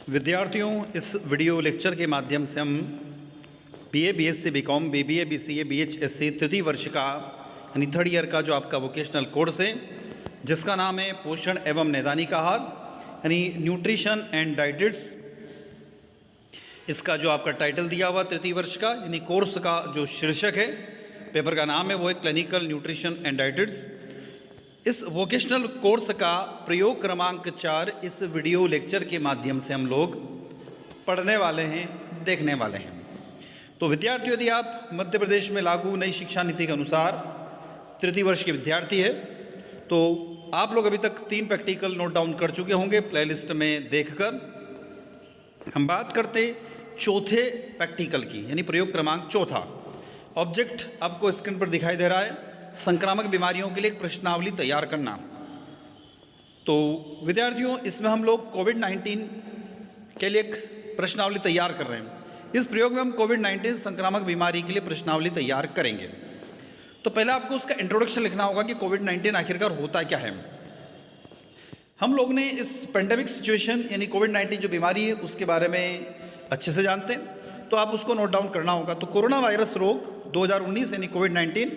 विद्यार्थियों, इस video lecture के माध्यम से हम BA, BSc, BCom, BBA, BCA, बीएचएससी तृतीय वर्ष का यानी थर्ड ईयर का जो आपका वोकेशनल कोर्स है, जिसका नाम है पोषण एवं नैदानिक आहार यानी न्यूट्रिशन एंड डाइट्स। इसका जो आपका टाइटल दिया हुआ तृतीय वर्ष का यानी कोर्स का जो शीर्षक है, पेपर का नाम है वो है क्लिनिकल न्यूट्रिशन एंड डाइट्स। इस वोकेशनल कोर्स का प्रयोग क्रमांक 4 इस वीडियो लेक्चर के माध्यम से हम लोग पढ़ने वाले हैं, देखने वाले हैं। तो विद्यार्थी, यदि आप मध्य प्रदेश में लागू नई शिक्षा नीति के अनुसार तृतीय वर्ष के विद्यार्थी है तो आप लोग अभी तक 3 प्रैक्टिकल नोट डाउन कर चुके होंगे प्लेलिस्ट में देखकर। हम बात करते चौथे प्रैक्टिकल की यानी प्रयोग क्रमांक 4। ऑब्जेक्ट आपको स्क्रीन पर दिखाई दे रहा है, संक्रामक बीमारियों के लिए एक प्रश्नावली तैयार करना। तो विद्यार्थियों, इसमें हम लोग कोविड-19 के लिए एक प्रश्नावली तैयार कर रहे हैं। इस प्रयोग में हम कोविड-19 संक्रामक बीमारी के लिए प्रश्नावली तैयार करेंगे। तो पहले आपको उसका इंट्रोडक्शन लिखना होगा कि कोविड-19 आखिरकार होता क्या है। हम लोग ने इस पेंडेमिक सिचुएशन यानी कोविड-19 जो बीमारी है उसके बारे में अच्छे से जानते हैं, तो आप उसको नोट डाउन करना होगा। तो कोरोना वायरस रोग 2019 यानी कोविड-19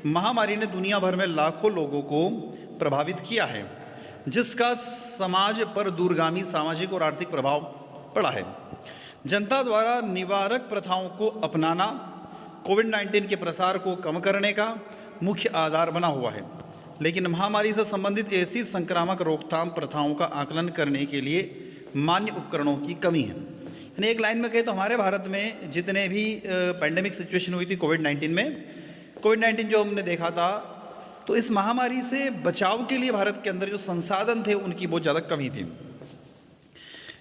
महामारी ने दुनिया भर में लाखों लोगों को प्रभावित किया है, जिसका समाज पर दूरगामी सामाजिक और आर्थिक प्रभाव पड़ा है। जनता द्वारा निवारक प्रथाओं को अपनाना कोविड-19 के प्रसार को कम करने का मुख्य आधार बना हुआ है, लेकिन महामारी से संबंधित ऐसी संक्रामक रोकथाम प्रथाओं का आकलन करने के लिए मान्य उपकरणों की कमी है। यानी एक लाइन में कहें तो हमारे भारत में जितने भी पैंडेमिक सिचुएशन हुई थी कोविड-19 जो हमने देखा था, तो इस महामारी से बचाव के लिए भारत के अंदर जो संसाधन थे उनकी बहुत ज़्यादा कमी थी।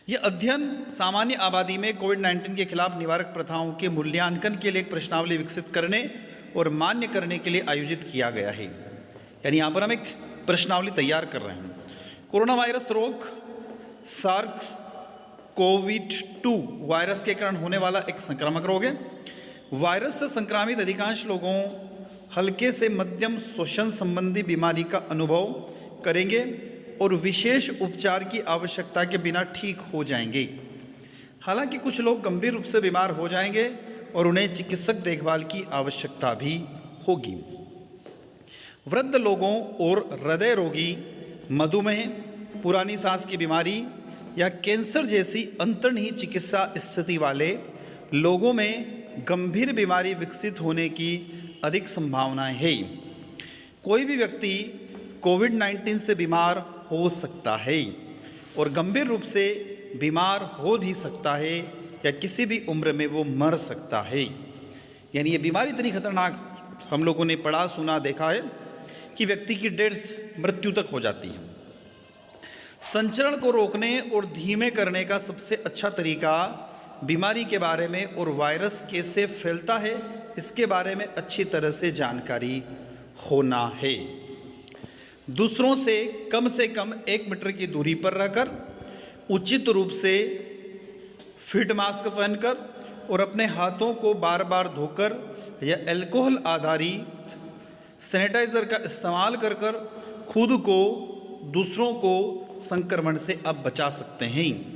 यह अध्ययन सामान्य आबादी में कोविड-19 के खिलाफ निवारक प्रथाओं के मूल्यांकन के लिए एक प्रश्नावली विकसित करने और मान्य करने के लिए आयोजित किया गया है। यानी यहाँ पर हम एक प्रश्नावली तैयार कर रहे हैं। कोरोना वायरस रोग SARS-CoV-2 वायरस के कारण होने वाला एक संक्रामक रोग है। वायरस से संक्रामित अधिकांश लोगों हल्के से मध्यम श्वसन संबंधी बीमारी का अनुभव करेंगे और विशेष उपचार की आवश्यकता के बिना ठीक हो जाएंगे। हालांकि कुछ लोग गंभीर रूप से बीमार हो जाएंगे और उन्हें चिकित्सक देखभाल की आवश्यकता भी होगी। वृद्ध लोगों और हृदय रोगी, मधुमेह, पुरानी सांस की बीमारी या कैंसर जैसी अंतर्निहित चिकित्सा स्थिति वाले लोगों में गंभीर बीमारी विकसित होने की अधिक संभावनाएं है। कोई भी व्यक्ति कोविड-19 से बीमार हो सकता है और गंभीर रूप से बीमार हो भी सकता है या किसी भी उम्र में वो मर सकता है। यानी ये बीमारी इतनी खतरनाक हम लोगों ने पढ़ा, सुना, देखा है कि व्यक्ति की डेथ, मृत्यु तक हो जाती है। संचरण को रोकने और धीमे करने का सबसे अच्छा तरीका बीमारी के बारे में और वायरस कैसे फैलता है इसके बारे में अच्छी तरह से जानकारी होना है। दूसरों से कम 1 मीटर की दूरी पर रहकर, उचित रूप से फिट मास्क पहनकर और अपने हाथों को बार बार धोकर या अल्कोहल आधारित सैनिटाइज़र का इस्तेमाल कर खुद को, दूसरों को संक्रमण से आप बचा सकते हैं।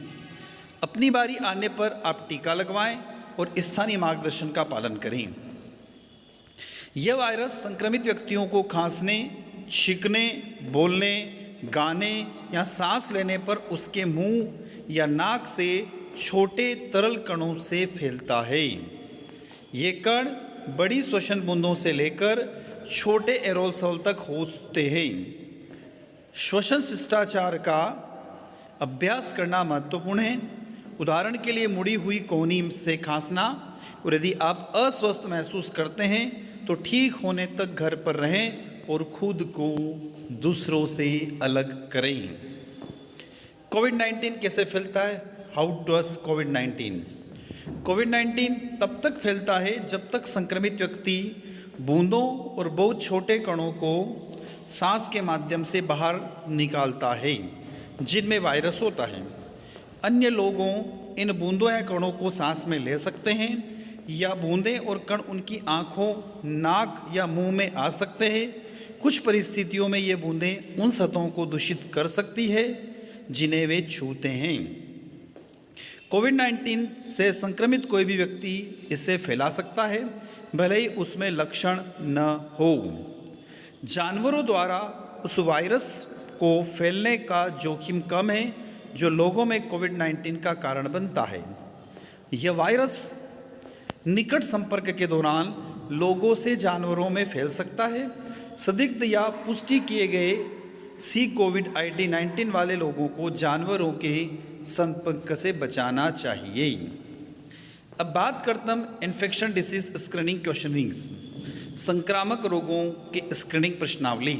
अपनी बारी आने पर आप टीका लगवाएं और स्थानीय मार्गदर्शन का पालन करें। यह वायरस संक्रमित व्यक्तियों को खांसने, छींकने, बोलने, गाने या सांस लेने पर उसके मुंह या नाक से छोटे तरल कणों से फैलता है। ये कण बड़ी श्वसन बूंदों से लेकर छोटे एरोसोल तक होते हैं। श्वसन शिष्टाचार का अभ्यास करना महत्वपूर्ण है। उदाहरण के लिए मुड़ी हुई कोहनी से खांसना, और यदि आप अस्वस्थ महसूस करते हैं तो ठीक होने तक घर पर रहें और खुद को दूसरों से अलग करें। कोविड-19 कैसे फैलता है? हाउ डज कोविड-19? कोविड-19 तब तक फैलता है जब तक संक्रमित व्यक्ति बूंदों और बहुत छोटे कणों को सांस के माध्यम से बाहर निकालता है जिनमें वायरस होता है। अन्य लोगों इन बूंदों या कणों को सांस में ले सकते हैं या बूंदें और कण उनकी आँखों, नाक या मुंह में आ सकते हैं। कुछ परिस्थितियों में ये बूंदें उन सतहों को दूषित कर सकती है जिन्हें वे छूते हैं। कोविड-19 से संक्रमित कोई भी व्यक्ति इसे फैला सकता है, भले ही उसमें लक्षण न हो। जानवरों द्वारा उस वायरस को फैलने का जोखिम कम है जो लोगों में कोविड-19 का कारण बनता है। यह वायरस निकट संपर्क के दौरान लोगों से जानवरों में फैल सकता है। संदिग्ध या पुष्टि किए गए COVID-19 वाले लोगों को जानवरों के संपर्क से बचाना चाहिए। अब बात करते हम इन्फेक्शन डिसीज स्क्रीनिंग क्वेश्चनिंग्स, संक्रामक रोगों की स्क्रीनिंग प्रश्नावली।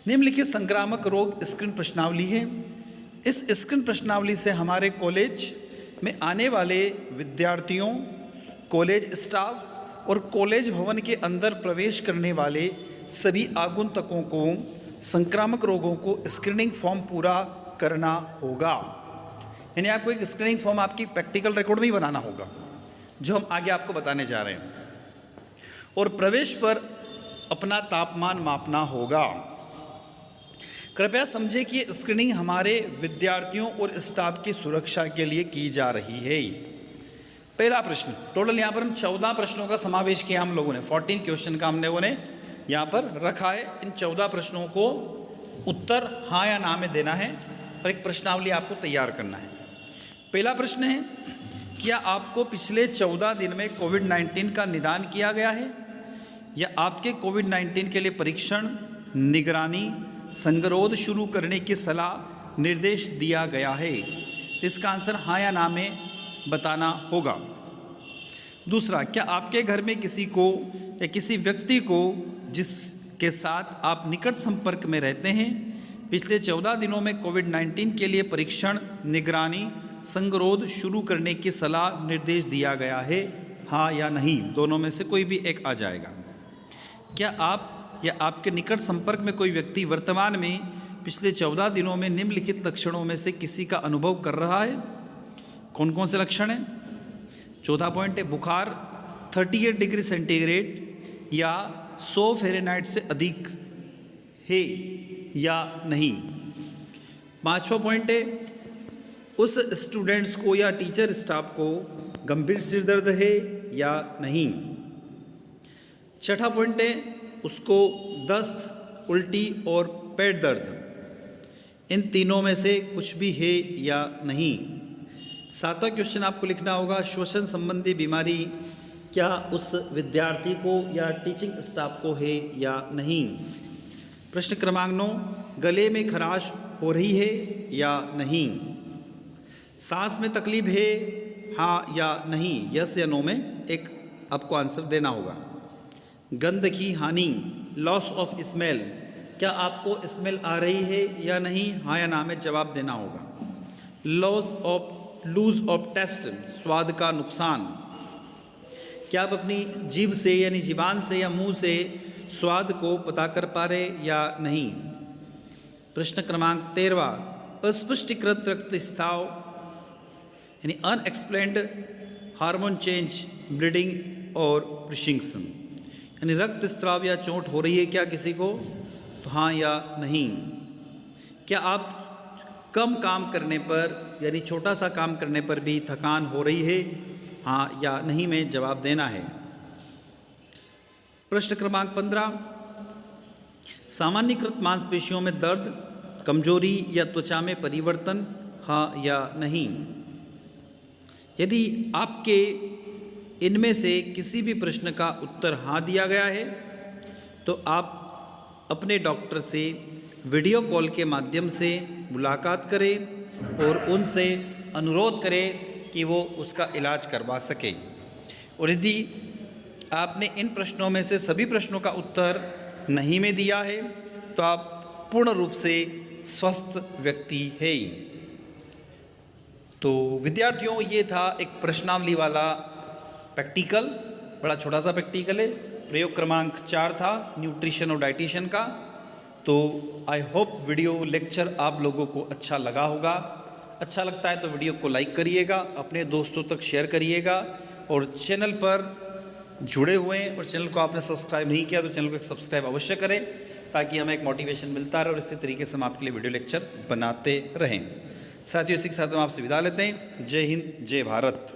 निम्नलिखित संक्रामक रोग स्क्रीन प्रश्नावली है। इस स्क्रीन प्रश्नावली से हमारे कॉलेज में आने वाले विद्यार्थियों, कॉलेज स्टाफ और कॉलेज भवन के अंदर प्रवेश करने वाले सभी आगंतुकों को संक्रामक रोगों को स्क्रीनिंग फॉर्म पूरा करना होगा। यानी आपको एक स्क्रीनिंग फॉर्म आपकी प्रैक्टिकल रिकॉर्ड में ही बनाना होगा, जो हम आगे आपको बताने जा रहे हैं। और प्रवेश पर अपना तापमान मापना होगा। कृपया समझें कि स्क्रीनिंग हमारे विद्यार्थियों और स्टाफ की सुरक्षा के लिए की जा रही है। पहला प्रश्न, टोटल यहाँ पर हम 14 प्रश्नों का समावेश किया हम लोगों ने, 14 क्वेश्चन का हम लोगों ने यहाँ पर रखा है। इन 14 प्रश्नों को उत्तर हाँ या ना में देना है और एक प्रश्नावली आपको तैयार करना है। पहला प्रश्न है, क्या आपको पिछले 14 दिन में कोविड-19 का निदान किया गया है या आपके कोविड-19 के लिए परीक्षण, निगरानी, संगरोध शुरू करने की सलाह, निर्देश दिया गया है? तो इसका आंसर हाँ या ना में बताना होगा। दूसरा, क्या आपके घर में किसी को या किसी व्यक्ति को जिसके साथ आप निकट संपर्क में रहते हैं पिछले 14 दिनों में कोविड-19 के लिए परीक्षण, निगरानी, संगरोध शुरू करने की सलाह, निर्देश दिया गया है? हाँ या नहीं, दोनों में से कोई भी एक आ जाएगा। क्या आप या आपके निकट संपर्क में कोई व्यक्ति वर्तमान में पिछले 14 दिनों में निम्नलिखित लक्षणों में से किसी का अनुभव कर रहा है? कौन कौन से लक्षण हैं? चौथा पॉइंट है, बुखार 38 डिग्री सेंटीग्रेड या 100 फ़ारेनहाइट से अधिक है या नहीं। पांचवा पॉइंट है, उस स्टूडेंट्स को या टीचर स्टाफ को गंभीर सिर दर्द है या नहीं। छठा पॉइंट है, उसको दस्त, उल्टी और पेट दर्द, इन तीनों में से कुछ भी है या नहीं। सातवां क्वेश्चन आपको लिखना होगा, श्वसन संबंधी बीमारी क्या उस विद्यार्थी को या टीचिंग स्टाफ को है या नहीं। प्रश्न क्रमांक 9, गले में खराश हो रही है या नहीं। सांस में तकलीफ है, हाँ या नहीं, यस या नो में एक आपको आंसर देना होगा। गंध की हानि, लॉस ऑफ स्मेल, क्या आपको स्मेल आ रही है या नहीं, हाँ या ना में जवाब देना होगा। लूज ऑफ टेस्ट, स्वाद का नुकसान, क्या आप अपनी जीभ से यानी जीबान से या मुंह से स्वाद को पता कर पा रहे या नहीं। प्रश्न क्रमांक 13, अस्पष्टीकृत रक्तस्राव यानी अनएक्सप्लेन्ड हार्मोन चेंज, ब्लीडिंग और ब्लीडिंग्स, यानी रक्तस्राव या चोट हो रही है क्या किसी को, तो हाँ या नहीं। क्या आप कम काम करने पर यानी छोटा सा काम करने पर भी थकान हो रही है, हाँ या नहीं में जवाब देना है। प्रश्न क्रमांक 15, सामान्यकृत मांसपेशियों में दर्द, कमजोरी या त्वचा में परिवर्तन, हाँ या नहीं। यदि आपके इनमें से किसी भी प्रश्न का उत्तर हाँ दिया गया है तो आप अपने डॉक्टर से वीडियो कॉल के माध्यम से मुलाकात करें और उनसे अनुरोध करें कि वो उसका इलाज करवा सके। और यदि आपने इन प्रश्नों में से सभी प्रश्नों का उत्तर नहीं में दिया है तो आप पूर्ण रूप से स्वस्थ व्यक्ति है। तो विद्यार्थियों, ये था एक प्रश्नावली वाला प्रैक्टिकल, बड़ा छोटा सा प्रैक्टिकल है। प्रयोग क्रमांक 4 था न्यूट्रिशन और डाइटिशियन का। तो आई होप वीडियो लेक्चर आप लोगों को अच्छा लगा होगा। अच्छा लगता है तो वीडियो को लाइक करिएगा, अपने दोस्तों तक शेयर करिएगा और चैनल पर जुड़े हुए हैं और चैनल को आपने सब्सक्राइब नहीं किया तो चैनल को एक सब्सक्राइब अवश्य करें ताकि हमें एक मोटिवेशन मिलता रहे और इसी तरीके से हम आपके लिए वीडियो लेक्चर बनाते रहें। साथियों इसी के साथ हम आपसे विदा लेते हैं। जय हिंद, जय भारत।